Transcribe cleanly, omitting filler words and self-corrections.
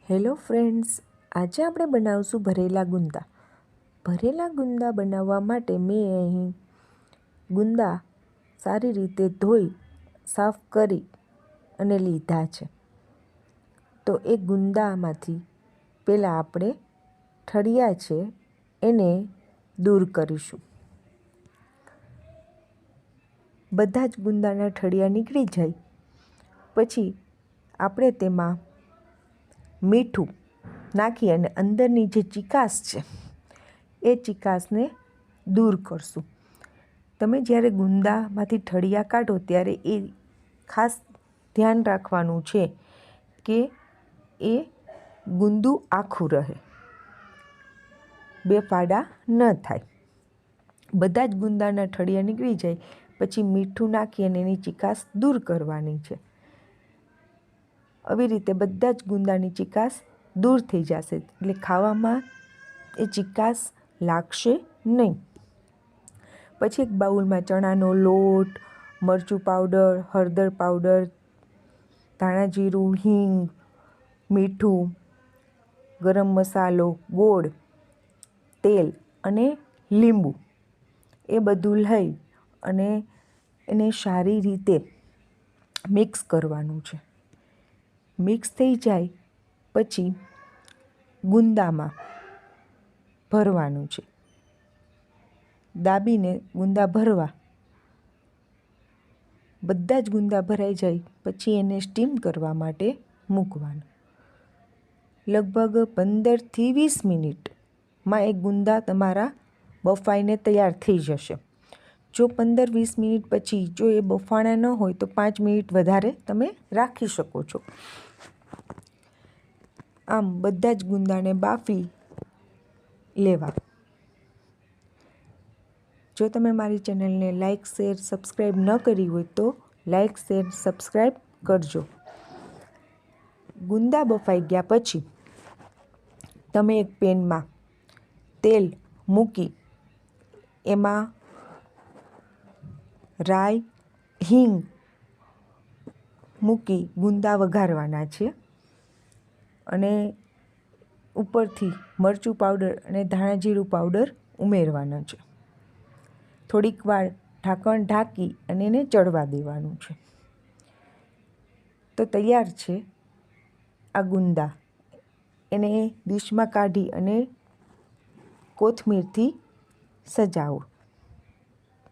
Hello friends, આજે આપણે બનાવશું ભરેલા ગુંદા. ભરેલા ગુંદા બનાવવા માટે મેં અહીં ગુંદા સારી રીતે ધોઈ સાફ કરી અને લીધા છે. તો એ ગુંદામાંથી પહેલાં આપણે ઠળિયા છે એને દૂર કરીશું. બધા જ ગુંદાના ઠળિયા નીકળી જાય પછી આપણે તેમાં મીઠું નાખી અને અંદરની જે ચીકાશ છે એ ચીકાશને દૂર કરશું. તમે જ્યારે ગુંદામાંથી ઠળિયા કાઢો ત્યારે એ ખાસ ધ્યાન રાખવાનું છે કે એ ગુંદું આખું રહે, બે ફાડા ન થાય. બધા જ ગુંદાના ઠળિયા નીકળી જાય પછી મીઠું નાખી અને એની ચીકાશ દૂર કરવાની છે. આવી રીતે બધા જ ગુંદાની ચીકાશ દૂર થઈ જશે એટલે ખાવામાં એ ચીકાશ લાગશે નહીં. પછી એક બાઉલમાં ચણાનો લોટ, મરચું પાવડર, હળદર પાવડર, ધાણા જીરું, હિંગ, મીઠું, ગરમ મસાલો, ગોળ, તેલ અને લીંબુ એ બધું લઈ અને એને સારી રીતે મિક્સ કરવાનું છે. મિક્સ થઈ જાય પછી ગુંદામાં ભરવાનું છે. દાબીને ગુંદા ભરવા. બધા જ ગુંદા ભરાઈ જાય પછી એને સ્ટીમ કરવા માટે મૂકવાનું. લગભગ 15થી 20 મિનિટમાં એ ગુંદા તમારા બફાઈને તૈયાર થઈ જશે. જો 15-20 મિનિટ પછી જો એ બફાણા ન હોય તો 5 મિનિટ વધારે તમે રાખી શકો છો. આમ બધા જ ગુંદાને બાફી લેવા. જો તમે મારી ચેનલને લાઇક, શેર, સબસ્ક્રાઈબ ન કરી હોય તો લાઇક, શેર, સબસ્ક્રાઈબ કરજો. ગુંદા બફાઈ ગયા પછી તમે એક પેનમાં તેલ મૂકી એમાં રાઈ, હિંગ મૂકી ગુંદા વઘારવાના છે અને ઉપરથી મરચું પાવડર અને ધાણા જીરું પાવડર ઉમેરવાના છે. થોડીક વાર ઢાંકણ ઢાંકી અને એને ચડવા દેવાનું છે. તો તૈયાર છે આ ગુંદા. એને ડીશમાં કાઢી અને કોથમીરથી સજાવો.